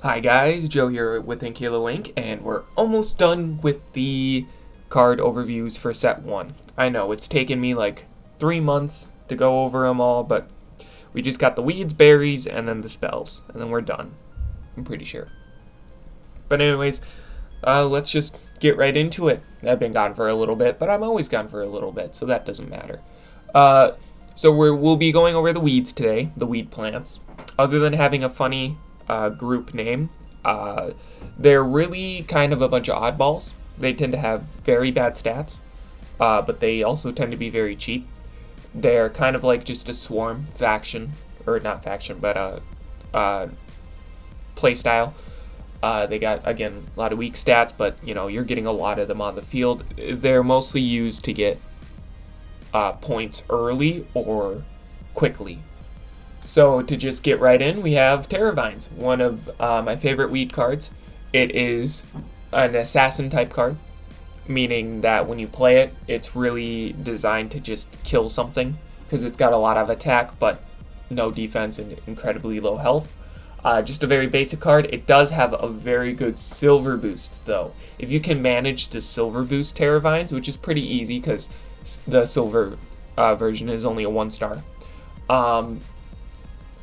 Hi guys, Joe here with Inkilo Inc. and we're almost done with the card overviews for set 1. I know, it's taken me like 3 months to go over them all, but we just got the weeds, berries, and then the spells, and then we're done. I'm pretty sure. But anyways, let's just get right into it. I've been gone for a little bit, but I'm always gone for a little bit, so that doesn't matter. So we'll be going over the weeds today, the weed plants. Other than having a funny group name, they're really kind of a bunch of oddballs. They tend to have very bad stats, but they also tend to be very cheap. They're kind of like just a swarm faction, or not faction, but play style. They got, again, a lot of weak stats, but you're getting a lot of them on the field. They're mostly used to get points early or quickly. So to just get right in, we have Terravines, one of my favorite weed cards. It is an assassin type card, meaning that when you play it, it's really designed to just kill something, because it's got a lot of attack but no defense and incredibly low health. Just a very basic card. It does have a very good silver boost though. If you can manage to silver boost Terravines, which is pretty easy because the silver version is only a 1-star,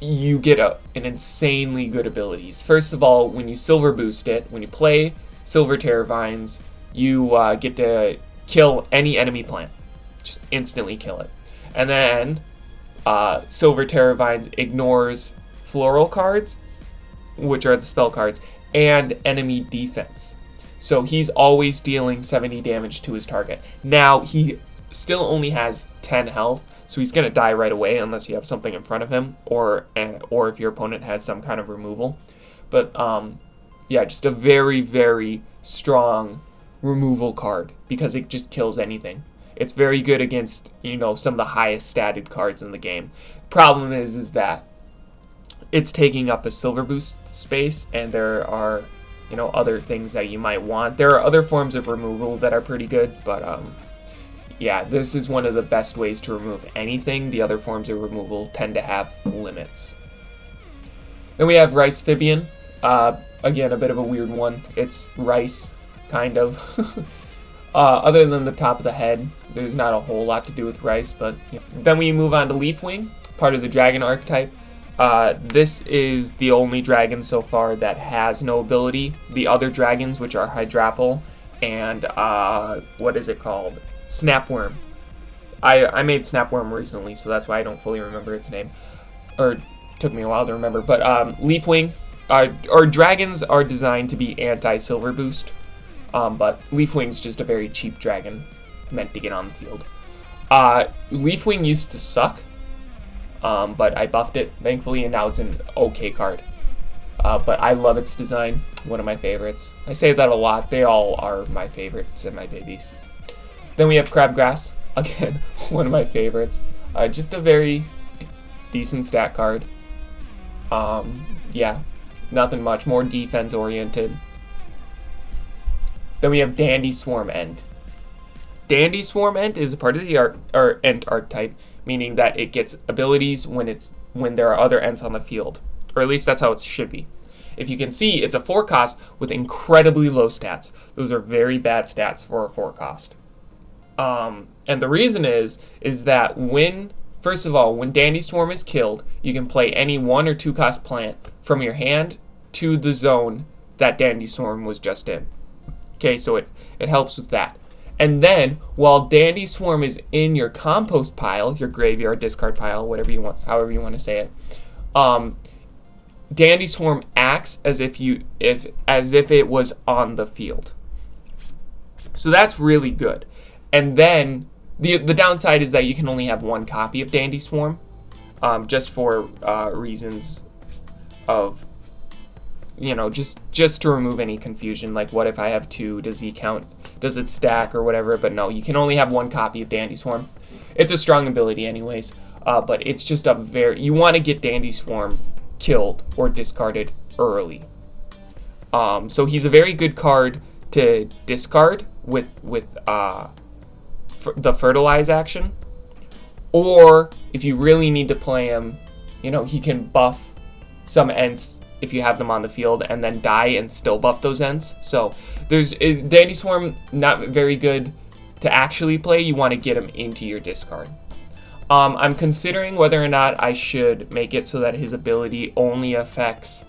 you get an insanely good abilities. First of all, when you silver boost it, when you play silver Terravines, you get to kill any enemy plant. Just instantly kill it. And then silver Terravines ignores floral cards, which are the spell cards, and enemy defense. So he's always dealing 70 damage to his target. Now, he still only has 10 health, so he's going to die right away unless you have something in front of him, or if your opponent has some kind of removal. But yeah, just a very, very strong removal card because it just kills anything. It's very good against, some of the highest statted cards in the game. Problem is that it's taking up a silver boost space, and there are, other things that you might want. There are other forms of removal that are pretty good, but yeah, this is one of the best ways to remove anything. The other forms of removal tend to have limits. Then we have Rice Fibian. Again, a bit of a weird one. It's rice, kind of. Other than the top of the head, there's not a whole lot to do with rice. But then we move on to Leafwing, part of the dragon archetype. This is the only dragon so far that has no ability. The other dragons, which are Hydrapple and what is it called? Snapworm. I made Snapworm recently, so that's why I don't fully remember its name. Or, it took me a while to remember. But Leafwing, or dragons are designed to be anti-silver boost. But Leafwing's just a very cheap dragon meant to get on the field. Leafwing used to suck, but I buffed it, thankfully, and now it's an okay card. But I love its design, one of my favorites. I say that a lot. They all are my favorites and my babies. Then we have Crabgrass, again, one of my favorites. Just a very decent stat card. Yeah, nothing much, more defense oriented. Then we have Dandy Swarm Ent. Dandy Swarm Ent is a part of the Ent archetype, meaning that it gets abilities when there are other Ents on the field. Or at least that's how it should be. If you can see, it's a 4-cost with incredibly low stats. Those are very bad stats for a 4-cost. And the reason is that first of all, when Dandy Swarm is killed, you can play any 1 or 2-cost plant from your hand to the zone that Dandy Swarm was just in. Okay, so it helps with that. And then, while Dandy Swarm is in your compost pile, your graveyard discard pile, whatever you want, however you want to say it, Dandy Swarm acts as if it was on the field. So that's really good. And then the downside is that you can only have 1 copy of Dandy Swarm, just for reasons of, just to remove any confusion. Like, what if I have 2? Does it stack or whatever? But no, you can only have 1 copy of Dandy Swarm. It's a strong ability anyways, but it's just you want to get Dandy Swarm killed or discarded early. So he's a very good card to discard with the fertilize action, or if you really need to play him, he can buff some Ents if you have them on the field, and then die and still buff those Ents. So Dandy Swarm, not very good to actually play. You want to get him into your discard. I'm considering whether or not I should make it so that his ability only affects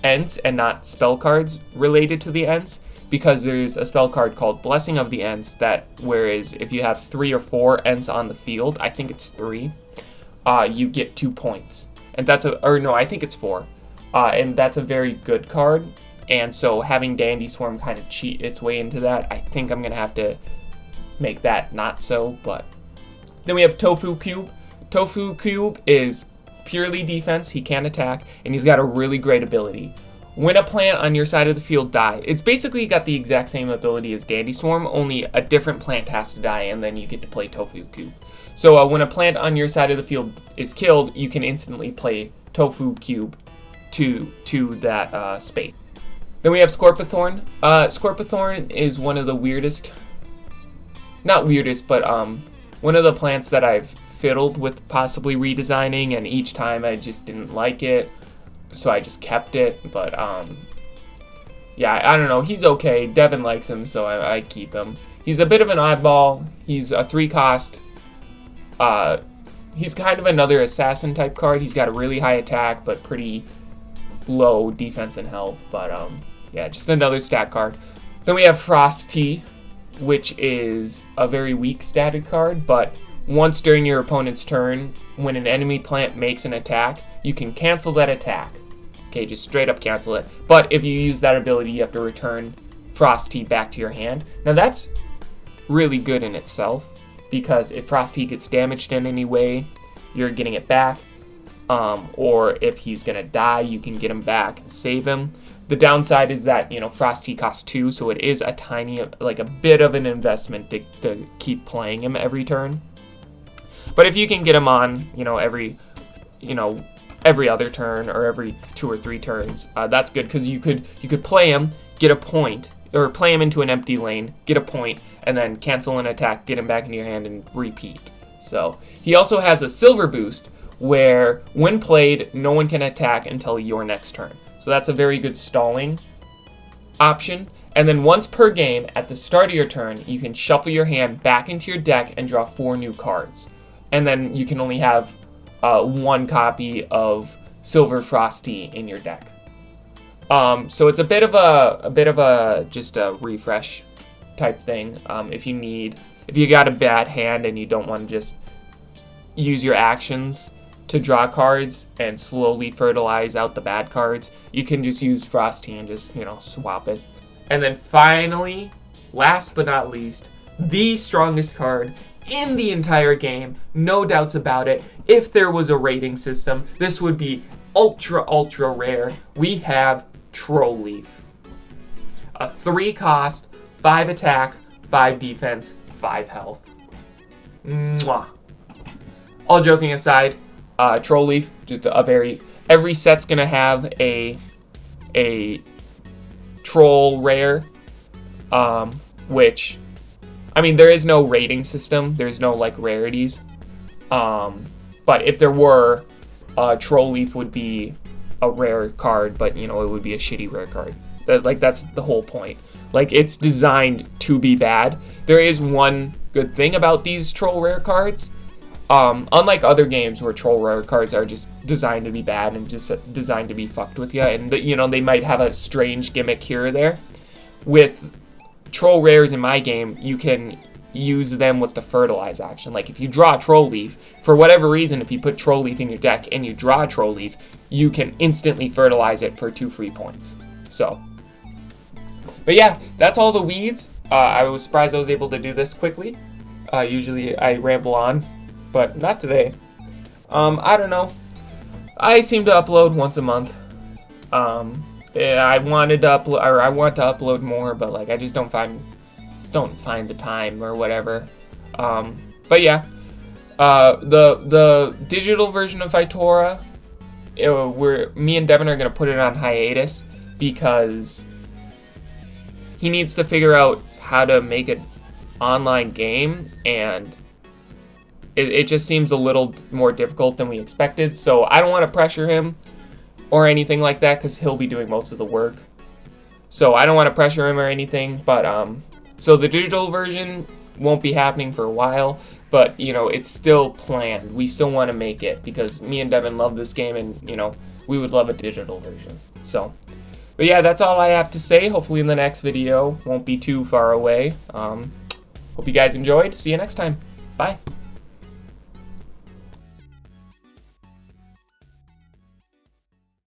Ents and not spell cards related to the Ents, because there's a spell card called Blessing of the Ents that, whereas if you have 3 or 4 Ents on the field, I think it's 3, you get 2 points. And that's I think it's 4. And that's a very good card. And so having Dandy Swarm kind of cheat its way into that, I think I'm going to have to make that not so, but... Then we have Tofu Cube. Tofu Cube is purely defense, he can't attack, and he's got a really great ability. When a plant on your side of the field dies, it's basically got the exact same ability as Dandy Swarm, only a different plant has to die, and then you get to play Tofu Cube. So when a plant on your side of the field is killed, you can instantly play Tofu Cube to that space. Then we have Scorpithorn. Scorpithorn is one of the weirdest, not weirdest, but one of the plants that I've fiddled with possibly redesigning, and each time I just didn't like it, so I just kept it. But yeah, I don't know, he's okay. Devin likes him, so I keep him. He's a bit of an oddball. He's a 3-cost. He's kind of another assassin type card. He's got a really high attack but pretty low defense and health, but yeah, just another stat card. Then we have Frosty, which is a very weak statted card, but once during your opponent's turn, when an enemy plant makes an attack, you can cancel that attack. Okay, just straight up cancel it. But if you use that ability, you have to return Frosty back to your hand. Now that's really good in itself, because if Frosty gets damaged in any way, you're getting it back. Or if he's gonna die, you can get him back and save him. The downside is that, you know, Frosty costs 2, so it is a tiny, like a bit of an investment to keep playing him every turn. But if you can get him on, every other turn or every 2 or 3 turns, that's good, because you could play him, get a point, or play him into an empty lane, get a point, and then cancel an attack, get him back into your hand, and repeat. So he also has a silver boost, where when played, no one can attack until your next turn. So that's a very good stalling option. And then once per game, at the start of your turn, you can shuffle your hand back into your deck and draw 4 new cards. And then you can only have 1 copy of Silver Frosty in your deck. So it's a bit of a just a refresh type thing. If you got a bad hand and you don't want to just use your actions to draw cards and slowly fertilize out the bad cards, you can just use Frosty and just, swap it. And then finally, last but not least, the strongest card in the entire game, no doubts about it. If there was a rating system, this would be ultra rare. We have Troll Leaf. A 3-cost, 5 attack, 5 defense, 5 health. Mwah. All joking aside, Troll Leaf, just every set's gonna have a troll rare, which, I mean, there is no rating system, there's no rarities, but if there were, Troll Leaf would be a rare card, but it would be a shitty rare card. That's the whole point. It's designed to be bad. There is one good thing about these troll rare cards. Unlike other games where troll rare cards are just designed to be bad and just designed to be fucked with you, and they might have a strange gimmick here or there. With troll rares in my game, you can use them with the fertilize action. If you draw a Troll Leaf, for whatever reason, if you put Troll Leaf in your deck and you draw a Troll Leaf, you can instantly fertilize it for 2 free points. So, but yeah, that's all the weeds. I was surprised I was able to do this quickly. Usually I ramble on, but not today. I don't know. I seem to upload once a month. I wanted to upload, or I want to upload more, but I just don't find the time or whatever. But yeah, the digital version of Phytora, me and Devin are gonna put it on hiatus because he needs to figure out how to make an online game, and it just seems a little more difficult than we expected. So I don't want to pressure him. or anything like that, because he'll be doing most of the work. So I don't want to pressure him or anything, but so the digital version won't be happening for a while, but you know, it's still planned. We still want to make it because me and Devin love this game, and you know, we would love a digital version. So, but yeah, that's all I have to say. Hopefully in the next video won't be too far away. Hope you guys enjoyed. See you next time. Bye.